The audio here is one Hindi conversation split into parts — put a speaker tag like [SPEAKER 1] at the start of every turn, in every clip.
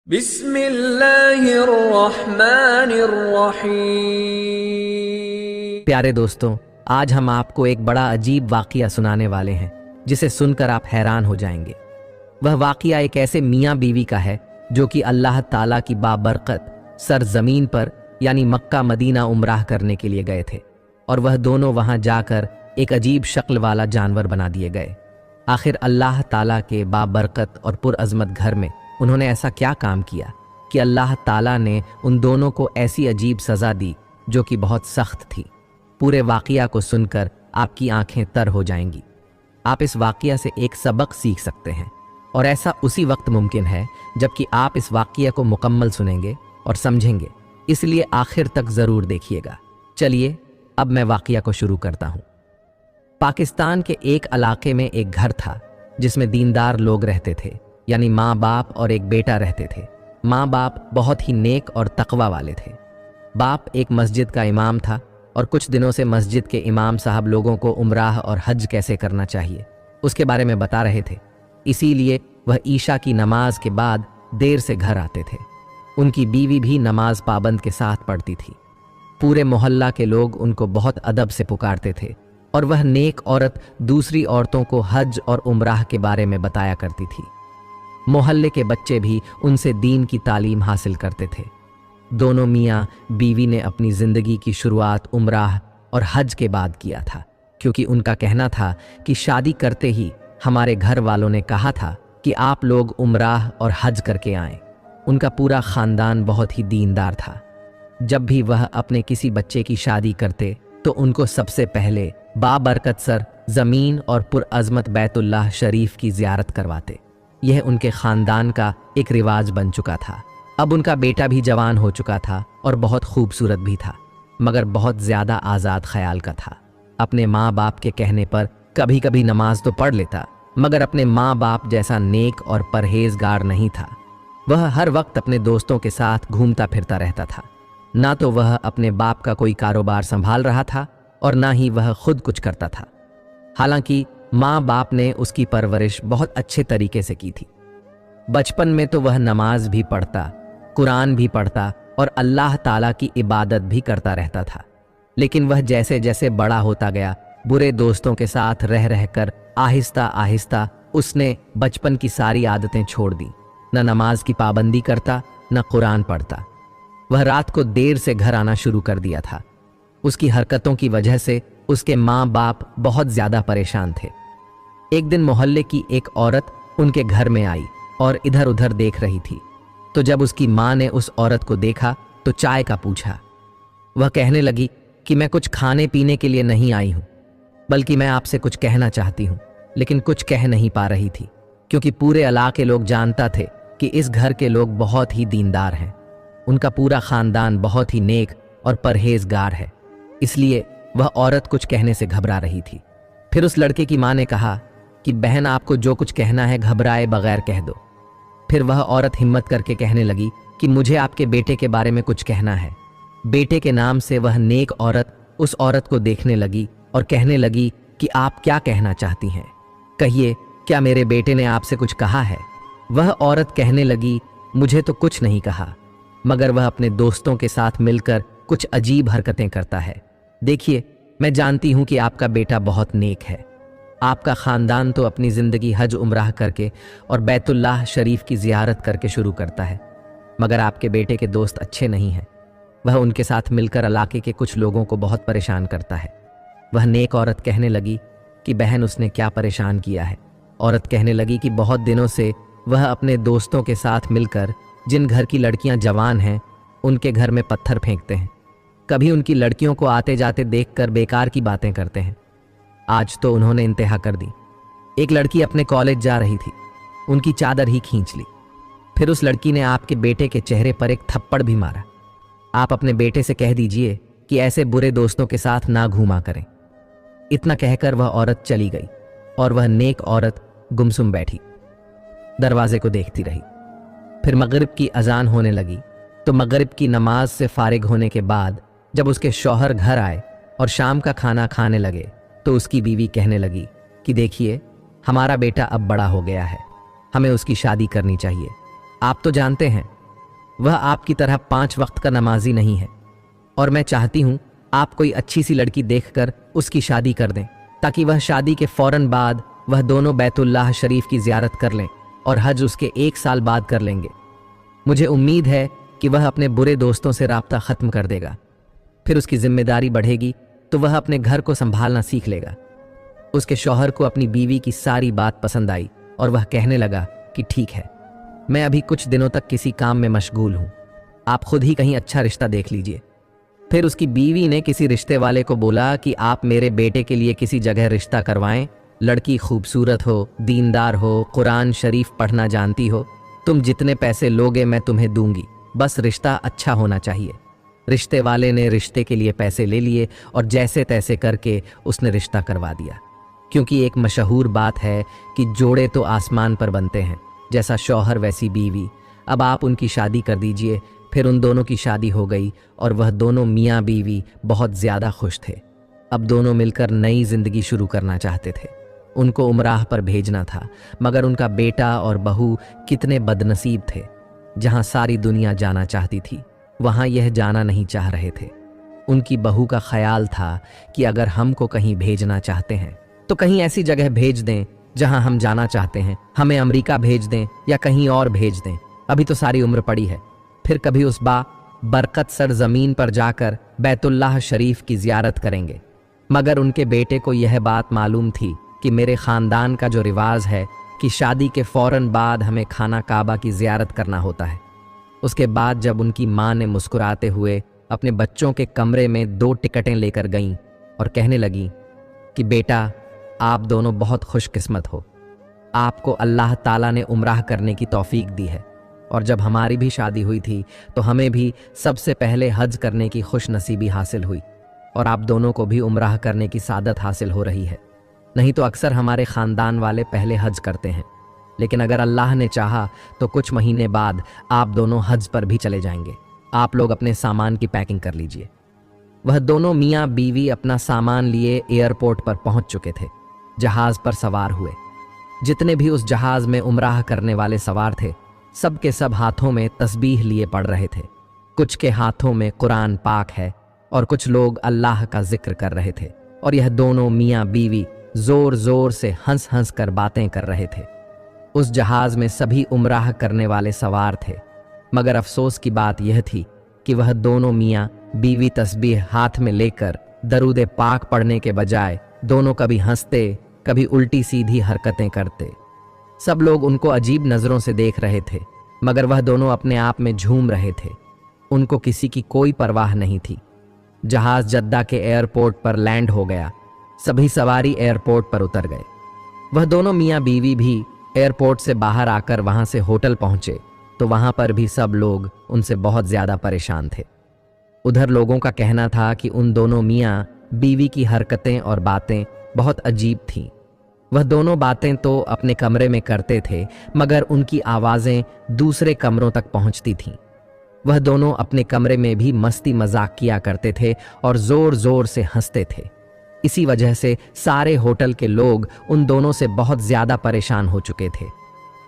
[SPEAKER 1] बिस्मिल्लाहिर्रहमानिर्रहीम।
[SPEAKER 2] प्यारे दोस्तों, आज हम आपको एक बड़ा अजीब वाक़िया सुनाने वाले हैं जिसे सुनकर आप हैरान हो जाएंगे। वह वाक़िया एक ऐसे मियाँ बीवी का है जो कि अल्लाह ताला की बाबरकत सरजमीन पर यानी मक्का मदीना उम्राह करने के लिए गए थे और वह दोनों वहाँ जाकर एक अजीब शक्ल वाला जानवर बना दिए गए। आखिर अल्लाह ताला के बाबरकत और पुरअज़मत घर में उन्होंने ऐसा क्या काम किया कि अल्लाह ताला ने उन दोनों को ऐसी अजीब सज़ा दी जो कि बहुत सख्त थी। पूरे वाक़िया को सुनकर आपकी आंखें तर हो जाएंगी। आप इस वाक़िया से एक सबक सीख सकते हैं और ऐसा उसी वक्त मुमकिन है जबकि आप इस वाक़िया को मुकम्मल सुनेंगे और समझेंगे, इसलिए आखिर तक ज़रूर देखिएगा। चलिए अब मैं वाक़िया को शुरू करता हूँ। पाकिस्तान के एक इलाके में एक घर था जिसमें दीनदार लोग रहते थे, यानी माँ बाप और एक बेटा रहते थे। माँ बाप बहुत ही नेक और तकवा वाले थे। बाप एक मस्जिद का इमाम था और कुछ दिनों से मस्जिद के इमाम साहब लोगों को उम्राह और हज कैसे करना चाहिए उसके बारे में बता रहे थे। इसीलिए वह ईशा की नमाज के बाद देर से घर आते थे। उनकी बीवी भी नमाज पाबंद के साथ पढ़ती थी। पूरे मोहल्ला के लोग उनको बहुत अदब से पुकारते थे और वह नेक औरत दूसरी औरतों को हज और उम्राह के बारे में बताया करती थी। मोहल्ले के बच्चे भी उनसे दीन की तालीम हासिल करते थे। दोनों मियाँ बीवी ने अपनी ज़िंदगी की शुरुआत उम्राह और हज के बाद किया था, क्योंकि उनका कहना था कि शादी करते ही हमारे घर वालों ने कहा था कि आप लोग उम्राह और हज करके आएं। उनका पूरा ख़ानदान बहुत ही दीनदार था। जब भी वह अपने किसी बच्चे की शादी करते तो उनको सबसे पहले बाबरकत सर ज़मीन और पुरअज़मत बैतुल्लाह शरीफ की ज़ियारत करवाते। यह उनके ख़ानदान का एक रिवाज बन चुका था। अब उनका बेटा भी जवान हो चुका था और बहुत खूबसूरत भी था, मगर बहुत ज़्यादा आज़ाद ख्याल का था। अपने माँ बाप के कहने पर कभी कभी नमाज तो पढ़ लेता, मगर अपने माँ बाप जैसा नेक और परहेजगार नहीं था। वह हर वक्त अपने दोस्तों के साथ घूमता फिरता रहता था। ना तो वह अपने बाप का कोई कारोबार संभाल रहा था और ना ही वह खुद कुछ करता था। हालांकि माँ बाप ने उसकी परवरिश बहुत अच्छे तरीके से की थी। बचपन में तो वह नमाज भी पढ़ता, कुरान भी पढ़ता और अल्लाह ताला की इबादत भी करता रहता था। लेकिन वह जैसे जैसे बड़ा होता गया, बुरे दोस्तों के साथ रह रहकर आहिस्ता आहिस्ता उसने बचपन की सारी आदतें छोड़ दी। न नमाज की पाबंदी करता, न कुरान पढ़ता। वह रात को देर से घर आना शुरू कर दिया था। उसकी हरकतों की वजह से उसके माँ बाप बहुत ज़्यादा परेशान थे। एक दिन मोहल्ले की एक औरत उनके घर में आई और इधर उधर देख रही थी। तो जब उसकी माँ ने उस औरत को देखा तो चाय का पूछा। वह कहने लगी कि मैं कुछ खाने पीने के लिए नहीं आई हूँ, बल्कि मैं आपसे कुछ कहना चाहती हूँ, लेकिन कुछ कह नहीं पा रही थी, क्योंकि पूरे इलाके लोग जानता थे कि इस घर के लोग बहुत ही दीनदार हैं। उनका पूरा ख़ानदान बहुत ही नेक और परहेजगार है। इसलिए वह औरत कुछ कहने से घबरा रही थी। फिर उस लड़के की माँ ने कहा कि बहन, आपको जो कुछ कहना है घबराए बगैर कह दो। फिर वह औरत हिम्मत करके कहने लगी कि मुझे आपके बेटे के बारे में कुछ कहना है। बेटे के नाम से वह नेक औरत उस औरत को देखने लगी और कहने लगी कि आप क्या कहना चाहती हैं, कहिए, क्या मेरे बेटे ने आपसे कुछ कहा है? वह औरत कहने लगी, मुझे तो कुछ नहीं कहा, मगर वह अपने दोस्तों के साथ मिलकर कुछ अजीब हरकतें करता है। देखिए, मैं जानती हूँ कि आपका बेटा बहुत नेक है। आपका ख़ानदान तो अपनी ज़िंदगी हज उम्राह करके और बैतुल्लाह शरीफ की ज़ियारत करके शुरू करता है, मगर आपके बेटे के दोस्त अच्छे नहीं हैं। वह उनके साथ मिलकर इलाके के कुछ लोगों को बहुत परेशान करता है। वह नेक औरत कहने लगी कि बहन, उसने क्या परेशान किया है? औरत कहने लगी कि बहुत दिनों से वह अपने दोस्तों के साथ मिलकर जिन घर की लड़कियां जवान हैं उनके घर में पत्थर फेंकते हैं। कभी उनकी लड़कियों को आते जाते देखकर बेकार की बातें करते हैं। आज तो उन्होंने इंतहा कर दी। एक लड़की अपने कॉलेज जा रही थी, उनकी चादर ही खींच ली। फिर उस लड़की ने आपके बेटे के चेहरे पर एक थप्पड़ भी मारा। आप अपने बेटे से कह दीजिए कि ऐसे बुरे दोस्तों के साथ ना घूमा करें। इतना कहकर वह औरत चली गई और वह नेक औरत गुमसुम बैठी दरवाजे को देखती रही। फिर मगरिब की अजान होने लगी तो मगरिब की नमाज से फारिग होने के बाद जब उसके शौहर घर आए और शाम का खाना खाने लगे तो उसकी बीवी कहने लगी कि देखिए, हमारा बेटा अब बड़ा हो गया है, हमें उसकी शादी करनी चाहिए। आप तो जानते हैं वह आपकी तरह 5 वक्त का नमाजी नहीं है, और मैं चाहती हूं आप कोई अच्छी सी लड़की देखकर उसकी शादी कर दें, ताकि वह शादी के फौरन बाद वह दोनों बैतुल्लाह शरीफ की ज़ियारत कर लें और हज उसके 1 साल बाद कर लेंगे। मुझे उम्मीद है कि वह अपने बुरे दोस्तों से राब्ता ख़त्म कर देगा, फिर उसकी जिम्मेदारी बढ़ेगी तो वह अपने घर को संभालना सीख लेगा। उसके शौहर को अपनी बीवी की सारी बात पसंद आई और वह कहने लगा कि ठीक है, मैं अभी कुछ दिनों तक किसी काम में मशगूल हूं, आप खुद ही कहीं अच्छा रिश्ता देख लीजिए। फिर उसकी बीवी ने किसी रिश्ते वाले को बोला कि आप मेरे बेटे के लिए किसी जगह रिश्ता करवाएं, लड़की खूबसूरत हो, दीनदार हो, कुरान शरीफ पढ़ना जानती हो, तुम जितने पैसे लोगे मैं तुम्हें दूंगी, बस रिश्ता अच्छा होना चाहिए। रिश्ते वाले ने रिश्ते के लिए पैसे ले लिए और जैसे तैसे करके उसने रिश्ता करवा दिया, क्योंकि एक मशहूर बात है कि जोड़े तो आसमान पर बनते हैं, जैसा शौहर वैसी बीवी। अब आप उनकी शादी कर दीजिए। फिर उन दोनों की शादी हो गई और वह दोनों मियाँ बीवी बहुत ज़्यादा खुश थे। अब दोनों मिलकर नई जिंदगी शुरू करना चाहते थे। उनको उमराह पर भेजना था, मगर उनका बेटा और बहू कितने बदनसीब थे। जहाँ सारी दुनिया जाना चाहती थी, वहाँ यह जाना नहीं चाह रहे थे। उनकी बहू का ख्याल था कि अगर हमको कहीं भेजना चाहते हैं तो कहीं ऐसी जगह भेज दें जहाँ हम जाना चाहते हैं, हमें अमेरिका भेज दें या कहीं और भेज दें, अभी तो सारी उम्र पड़ी है। फिर कभी उस बरकत सरजमीन पर जाकर बैतुल्लाह शरीफ की ज़ियारत करेंगे। मगर उनके बेटे को यह बात मालूम थी कि मेरे ख़ानदान का जो रिवाज है कि शादी के फ़ौरन बाद हमें खाना काबा की ज़ियारत करना होता है। उसके बाद जब उनकी माँ ने मुस्कुराते हुए अपने बच्चों के कमरे में 2 टिकटें लेकर गईं और कहने लगी कि बेटा, आप दोनों बहुत खुशकिस्मत हो, आपको अल्लाह ताला ने उम्राह करने की तौफीक दी है, और जब हमारी भी शादी हुई थी तो हमें भी सबसे पहले हज करने की खुश नसीबी हासिल हुई, और आप दोनों को भी उम्राह करने की सादत हासिल हो रही है। नहीं तो अक्सर हमारे ख़ानदान वाले पहले हज करते हैं, लेकिन अगर अल्लाह ने चाहा तो कुछ महीने बाद आप दोनों हज पर भी चले जाएंगे। आप लोग अपने सामान की पैकिंग कर लीजिए। वह दोनों मियाँ बीवी अपना सामान लिए एयरपोर्ट पर पहुंच चुके थे। जहाज़ पर सवार हुए। जितने भी उस जहाज़ में उम्राह करने वाले सवार थे, सब के सब हाथों में तस्बीह लिए पढ़ रहे थे। कुछ के हाथों में कुरान पाक है और कुछ लोग अल्लाह का जिक्र कर रहे थे, और यह दोनों मियाँ बीवी जोर जोर से हंस हंस कर बातें कर रहे थे। उस जहाज में सभी उम्राह करने वाले सवार थे, मगर अफसोस की बात यह थी कि वह दोनों मियाँ बीवी तस्बीह हाथ में लेकर दरूद पाक पढ़ने के बजाय दोनों कभी हंसते कभी उल्टी सीधी हरकतें करते। सब लोग उनको अजीब नज़रों से देख रहे थे, मगर वह दोनों अपने आप में झूम रहे थे। उनको किसी की कोई परवाह नहीं थी। जहाज जद्दा के एयरपोर्ट पर लैंड हो गया। सभी सवारी एयरपोर्ट पर उतर गए। वह दोनों मियाँ बीवी भी एयरपोर्ट से बाहर आकर वहां से होटल पहुंचे तो वहां पर भी सब लोग उनसे बहुत ज्यादा परेशान थे। उधर लोगों का कहना था कि उन दोनों मियाँ बीवी की हरकतें और बातें बहुत अजीब थीं। वह दोनों बातें तो अपने कमरे में करते थे, मगर उनकी आवाज़ें दूसरे कमरों तक पहुंचती थीं। वह दोनों अपने कमरे में भी मस्ती मजाक किया करते थे और जोर जोर से हंसते थे। इसी वजह से सारे होटल के लोग उन दोनों से बहुत ज्यादा परेशान हो चुके थे।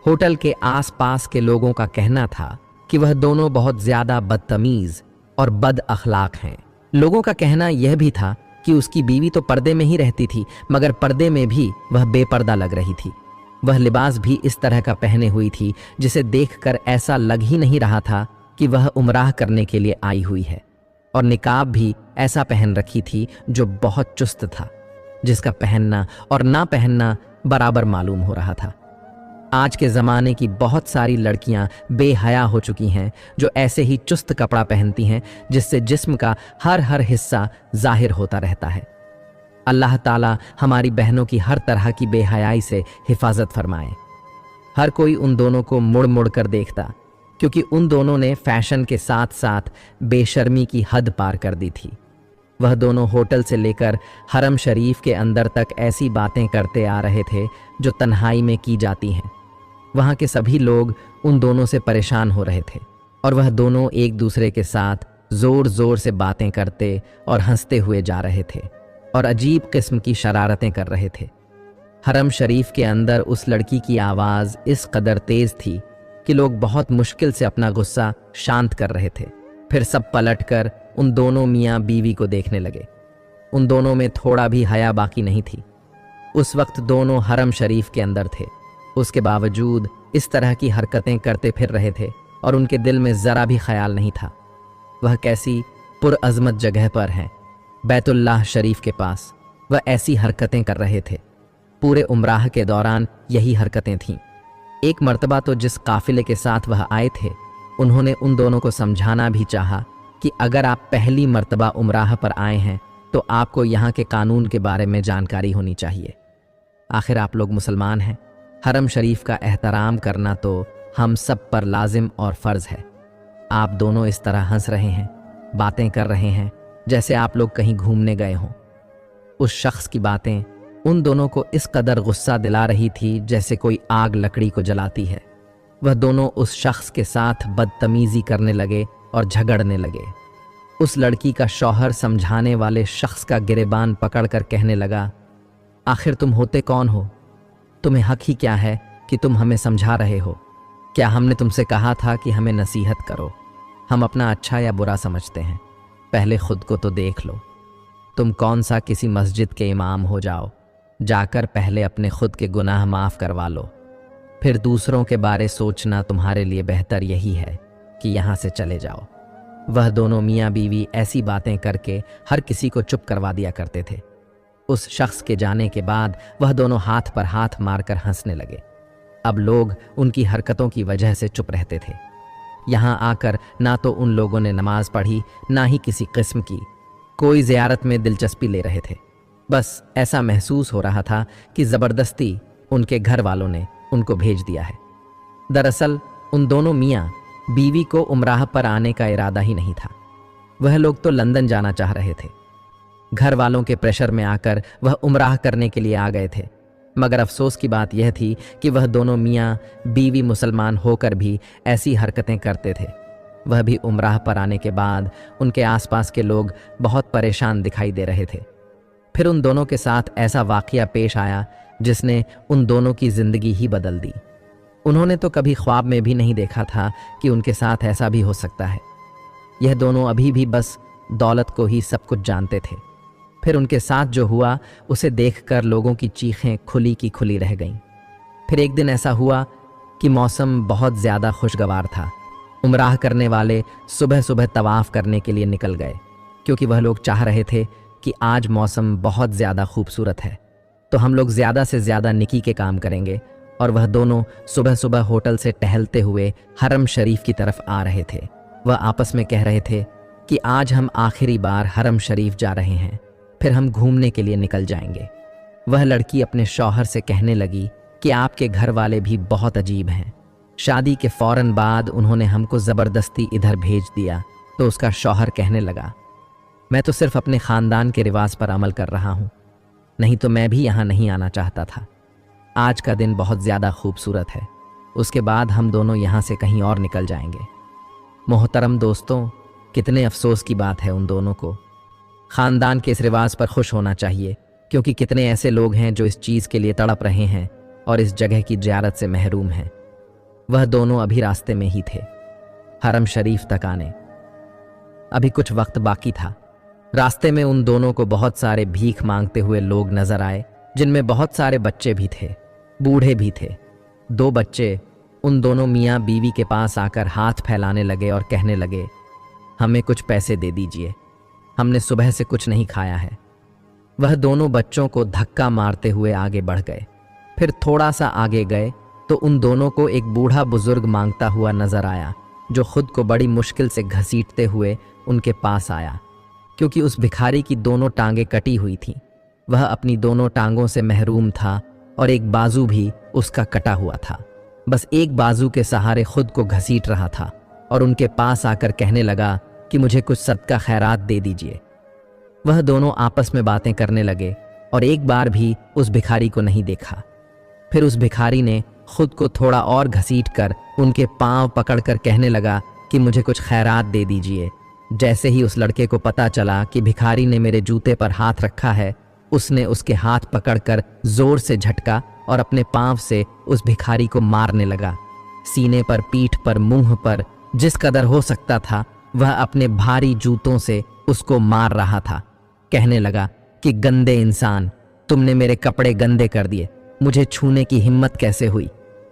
[SPEAKER 2] होटल के आसपास के लोगों का कहना था कि वह दोनों बहुत ज्यादा बदतमीज और बद अखलाक हैं। लोगों का कहना यह भी था कि उसकी बीवी तो पर्दे में ही रहती थी, मगर पर्दे में भी वह बेपर्दा लग रही थी। वह लिबास भी इस तरह का पहने हुई थी जिसे देखकर ऐसा लग ही नहीं रहा था कि वह उम्राह करने के लिए आई हुई है, और निकाब भी ऐसा पहन रखी थी जो बहुत चुस्त था, जिसका पहनना और ना पहनना बराबर मालूम हो रहा था। आज के ज़माने की बहुत सारी लड़कियां बेहया हो चुकी हैं जो ऐसे ही चुस्त कपड़ा पहनती हैं जिससे जिस्म का हर हिस्सा जाहिर होता रहता है। अल्लाह ताला हमारी बहनों की हर तरह की बेहयाई से हिफाजत फरमाए। हर कोई उन दोनों को मुड़ मुड़ कर देखता, क्योंकि उन दोनों ने फैशन के साथ साथ बेशर्मी की हद पार कर दी थी। वह दोनों होटल से लेकर हरम शरीफ के अंदर तक ऐसी बातें करते आ रहे थे जो तन्हाई में की जाती हैं। वहाँ के सभी लोग उन दोनों से परेशान हो रहे थे, और वह दोनों एक दूसरे के साथ जोर जोर से बातें करते और हंसते हुए जा रहे थे और अजीब किस्म की शरारतें कर रहे थे। हरम शरीफ के अंदर उस लड़की की आवाज़ इस कदर तेज़ थी कि लोग बहुत मुश्किल से अपना गुस्सा शांत कर रहे थे। फिर सब पलटकर उन दोनों मियाँ बीवी को देखने लगे। उन दोनों में थोड़ा भी हया बाकी नहीं थी। उस वक्त दोनों हरम शरीफ के अंदर थे। उसके बावजूद इस तरह की हरकतें करते फिर रहे थे और उनके दिल में ज़रा भी ख्याल नहीं था। वह कैसी पुरअज़मत जगह पर हैं, बैतुल्लाह शरीफ के पास। वह ऐसी हरकतें कर रहे थे। पूरे उम्राह के दौरान यही हरकतें थीं। एक मर्तबा तो जिस काफिले के साथ वह आए थे, उन्होंने उन दोनों को समझाना भी चाहा कि अगर आप पहली मर्तबा उम्राह पर आए हैं तो आपको यहाँ के कानून के बारे में जानकारी होनी चाहिए। आखिर आप लोग मुसलमान हैं। हरम शरीफ का एहतराम करना तो हम सब पर लाजिम और फ़र्ज़ है। आप दोनों इस तरह हंस रहे हैं, बातें कर रहे हैं जैसे आप लोग कहीं घूमने गए हों। उस शख्स की बातें उन दोनों को इस कदर गुस्सा दिला रही थी जैसे कोई आग लकड़ी को जलाती है। वह दोनों उस शख्स के साथ बदतमीज़ी करने लगे और झगड़ने लगे। उस लड़की का शौहर समझाने वाले शख्स का गिरेबान पकड़कर कहने लगा, आखिर तुम होते कौन हो? तुम्हें हक ही क्या है कि तुम हमें समझा रहे हो? क्या हमने तुमसे कहा था कि हमें नसीहत करो? हम अपना अच्छा या बुरा समझते हैं। पहले खुद को तो देख लो। तुम कौन सा किसी मस्जिद के इमाम हो जाओ, जाकर पहले अपने खुद के गुनाह माफ़ करवा लो, फिर दूसरों के बारे सोचना तुम्हारे लिए बेहतर यही है कि यहाँ से चले जाओ। वह दोनों मियाँ बीवी ऐसी बातें करके हर किसी को चुप करवा दिया करते थे। उस शख्स के जाने के बाद वह दोनों हाथ पर हाथ मारकर हंसने लगे। अब लोग उनकी हरकतों की वजह से चुप रहते थे। यहाँ आकर ना तो उन लोगों ने नमाज पढ़ी, ना ही किसी किस्म की कोई ज़ियारत में दिलचस्पी ले रहे थे। बस ऐसा महसूस हो रहा था कि ज़बरदस्ती उनके घर वालों ने उनको भेज दिया है। दरअसल उन दोनों मियाँ बीवी को उम्राह पर आने का इरादा ही नहीं था। वह लोग तो लंदन जाना चाह रहे थे। घर वालों के प्रेशर में आकर वह उम्राह करने के लिए आ गए थे। मगर अफसोस की बात यह थी कि वह दोनों मियाँ बीवी मुसलमान होकर भी ऐसी हरकतें करते थे। वह भी उम्राह पर आने के बाद उनके आसपास के लोग बहुत परेशान दिखाई दे रहे थे। फिर उन दोनों के साथ ऐसा वाक़या पेश आया जिसने उन दोनों की ज़िंदगी ही बदल दी। उन्होंने तो कभी ख्वाब में भी नहीं देखा था कि उनके साथ ऐसा भी हो सकता है। यह दोनों अभी भी बस दौलत को ही सब कुछ जानते थे। फिर उनके साथ जो हुआ उसे देखकर लोगों की चीखें खुली की खुली रह गईं। फिर एक दिन ऐसा हुआ कि मौसम बहुत ज़्यादा खुशगवार था। उम्राह करने वाले सुबह सुबह तवाफ़ करने के लिए निकल गए, क्योंकि वह लोग चाह रहे थे कि आज मौसम बहुत ज़्यादा खूबसूरत है तो हम लोग ज़्यादा से ज़्यादा निकी के काम करेंगे। और वह दोनों सुबह सुबह होटल से टहलते हुए हरम शरीफ की तरफ आ रहे थे। वह आपस में कह रहे थे कि आज हम आखिरी बार हरम शरीफ जा रहे हैं, फिर हम घूमने के लिए निकल जाएंगे। वह लड़की अपने शौहर से कहने लगी कि आपके घर वाले भी बहुत अजीब हैं। शादी के फ़ौरन बाद उन्होंने हमको ज़बरदस्ती इधर भेज दिया। तो उसका शौहर कहने लगा, मैं तो सिर्फ अपने ख़ानदान के रिवाज पर अमल कर रहा हूँ, नहीं तो मैं भी यहाँ नहीं आना चाहता था। आज का दिन बहुत ज़्यादा खूबसूरत है, उसके बाद हम दोनों यहाँ से कहीं और निकल जाएंगे। मोहतरम दोस्तों, कितने अफसोस की बात है उन दोनों को। ख़ानदान के इस रिवाज पर खुश होना चाहिए, क्योंकि कितने ऐसे लोग हैं जो इस चीज़ के लिए तड़प रहे हैं और इस जगह की ज़ियारत से महरूम हैं। वह दोनों अभी रास्ते में ही थे, हरम शरीफ तक आने अभी कुछ वक्त बाकी था। रास्ते में उन दोनों को बहुत सारे भीख मांगते हुए लोग नजर आए, जिनमें बहुत सारे बच्चे भी थे, बूढ़े भी थे। 2 बच्चे उन दोनों मियाँ बीवी के पास आकर हाथ फैलाने लगे और कहने लगे, हमें कुछ पैसे दे दीजिए, हमने सुबह से कुछ नहीं खाया है। वह दोनों बच्चों को धक्का मारते हुए आगे बढ़ गए। फिर थोड़ा सा आगे गए तो उन दोनों को एक बूढ़ा बुजुर्ग मांगता हुआ नजर आया, जो खुद को बड़ी मुश्किल से घसीटते हुए उनके पास आया, क्योंकि उस भिखारी की दोनों टांगें कटी हुई थीं। वह अपनी दोनों टांगों से महरूम था और एक बाजू भी उसका कटा हुआ था। बस एक बाजू के सहारे खुद को घसीट रहा था और उनके पास आकर कहने लगा कि मुझे कुछ सदका खैरात दे दीजिए। वह दोनों आपस में बातें करने लगे और एक बार भी उस भिखारी को नहीं देखा। फिर उस भिखारी ने खुद को थोड़ा और घसीट कर उनके पांव पकड़कर कहने लगा कि मुझे कुछ खैरात दे दीजिए। जैसे ही उस लड़के को पता चला कि भिखारी ने मेरे जूते पर हाथ रखा है, उसने उसके हाथ पकड़कर जोर से झटका और अपने पांव से उस भिखारी को मारने लगा। सीने पर, पीठ पर, मुंह पर, जिस कदर हो सकता था वह अपने भारी जूतों से उसको मार रहा था। कहने लगा कि गंदे इंसान, तुमने मेरे कपड़े गंदे कर दिए, मुझे छूने की हिम्मत कैसे हुई?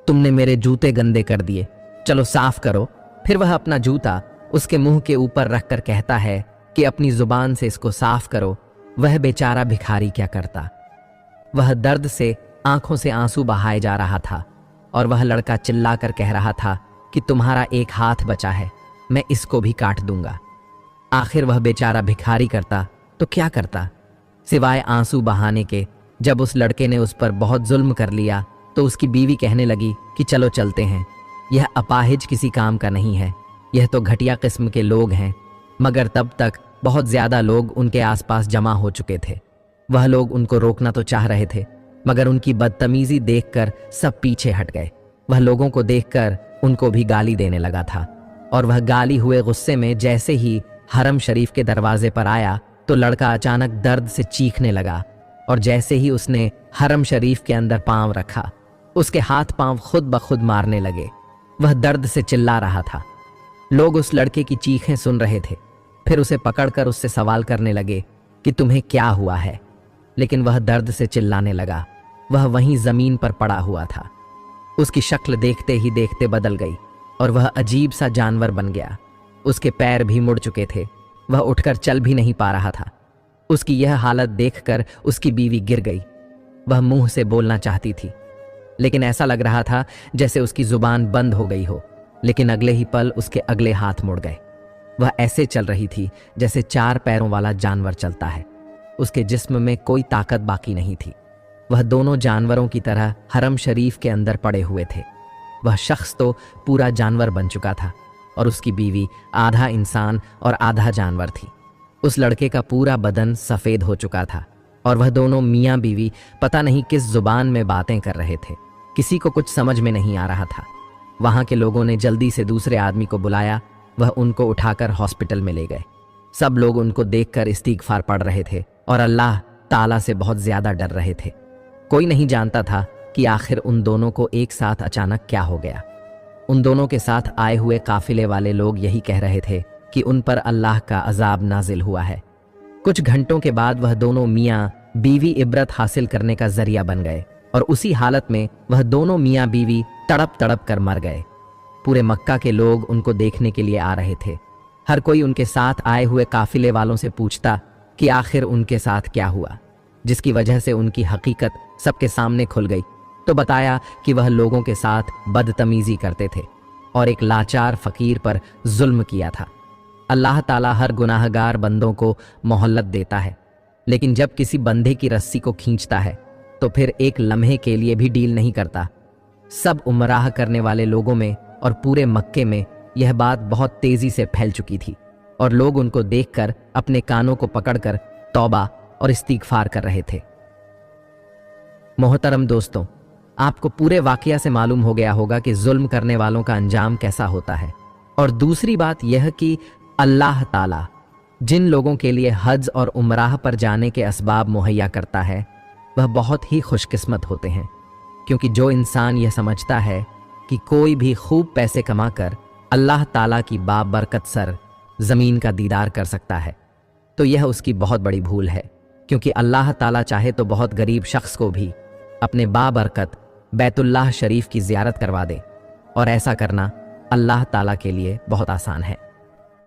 [SPEAKER 2] तुमने मेरे जूते गंदे कर दिए, चलो साफ करो। फिर वह अपना जूता उसके मुंह के ऊपर रखकर कहता है कि अपनी जुबान से इसको साफ करो। वह बेचारा भिखारी क्या करता? वह दर्द से आंखों से आंसू बहाए जा रहा था और वह लड़का चिल्लाकर कह रहा था कि तुम्हारा एक हाथ बचा है, मैं इसको भी काट दूंगा। आखिर वह बेचारा भिखारी करता तो क्या करता सिवाय आंसू बहाने के। जब उस लड़के ने उस पर बहुत जुल्म कर लिया तो उसकी बीवी कहने लगी कि चलो चलते हैं, यह अपाहिज किसी काम का नहीं है, यह तो घटिया किस्म के लोग हैं। मगर तब तक बहुत ज्यादा लोग उनके आसपास जमा हो चुके थे। वह लोग उनको रोकना तो चाह रहे थे, मगर उनकी बदतमीजी देखकर सब पीछे हट गए। वह लोगों को देखकर उनको भी गाली देने लगा था और वह गाली हुए गुस्से में जैसे ही हरम शरीफ के दरवाजे पर आया तो लड़का अचानक दर्द से चीखने लगा और जैसे ही उसने हरम शरीफ के अंदर पांव रखा उसके हाथ पांव खुद ब खुद मारने लगे। वह दर्द से चिल्ला रहा था। लोग उस लड़के की चीखें सुन रहे थे, फिर उसे पकड़कर उससे सवाल करने लगे कि तुम्हें क्या हुआ है, लेकिन वह दर्द से चिल्लाने लगा। वह वहीं जमीन पर पड़ा हुआ था। उसकी शक्ल देखते ही देखते बदल गई और वह अजीब सा जानवर बन गया। उसके पैर भी मुड़ चुके थे, वह उठकर चल भी नहीं पा रहा था। उसकी यह हालत देखकर उसकी बीवी गिर गई। वह मुंह से बोलना चाहती थी, लेकिन ऐसा लग रहा था जैसे उसकी जुबान बंद हो गई हो। लेकिन अगले ही पल उसके अगले हाथ मुड़ गए। वह ऐसे चल रही थी जैसे 4 पैरों वाला जानवर चलता है। उसके जिस्म में कोई ताकत बाकी नहीं थी। वह दोनों जानवरों की तरह हरम शरीफ के अंदर पड़े हुए थे। वह शख्स तो पूरा जानवर बन चुका था और उसकी बीवी आधा इंसान और आधा जानवर थी। उस लड़के का पूरा बदन सफेद हो चुका था और वह दोनों मियाँ बीवी पता नहीं किस जुबान में बातें कर रहे थे। किसी को कुछ समझ में नहीं आ रहा था। वहां के लोगों ने जल्दी से दूसरे आदमी को बुलाया। वह उनको उठाकर हॉस्पिटल में ले गए। सब लोग उनको देखकर इस्तिगफार पढ़ रहे थे और अल्लाह ताला से बहुत ज्यादा डर रहे थे। कोई नहीं जानता था कि आखिर उन दोनों को एक साथ अचानक क्या हो गया। उन दोनों के साथ आए हुए काफिले वाले लोग यही कह रहे थे कि उन पर अल्लाह का अजाब नाजिल हुआ है। कुछ घंटों के बाद वह दोनों मियाँ बीवी इबरत हासिल करने का जरिया बन गए और उसी हालत में वह दोनों मियाँ बीवी तड़प तड़प कर मर गए। पूरे मक्का के लोग उनको देखने के लिए आ रहे थे। हर कोई उनके साथ आए हुए काफिले वालों से पूछता कि आखिर उनके साथ क्या हुआ, जिसकी वजह से उनकी हकीकत सबके सामने खुल गई। तो बताया कि वह लोगों के साथ बदतमीजी करते थे और एक लाचार फकीर पर जुल्म किया था। अल्लाह ताला हर गुनाहगार बंदों को मोहल्लत देता है, लेकिन जब किसी बंदे की रस्सी को खींचता है तो फिर एक लम्हे के लिए भी डील नहीं करता। सब उमराह करने वाले लोगों में और पूरे मक्के में यह बात बहुत तेजी से फैल चुकी थी और लोग उनको देखकर अपने कानों को पकड़कर तौबा और इस्तिगफार कर रहे थे। मोहतरम दोस्तों, आपको पूरे वाकया से मालूम हो गया होगा कि जुल्म करने वालों का अंजाम कैसा होता है। और दूसरी बात यह कि अल्लाह ताला जिन लोगों के लिए हज और उमराह पर जाने के असबाब मुहैया करता है वह बहुत ही खुशकिस्मत होते हैं, क्योंकि जो इंसान यह समझता है कि कोई भी खूब पैसे कमाकर अल्लाह ताला की बाबरकत सर जमीन का दीदार कर सकता है, तो यह उसकी बहुत बड़ी भूल है। क्योंकि अल्लाह ताला चाहे तो बहुत गरीब शख्स को भी अपने बाबरकत बैतुल्लाह शरीफ की ज़ियारत करवा दे, और ऐसा करना अल्लाह ताला के लिए बहुत आसान है।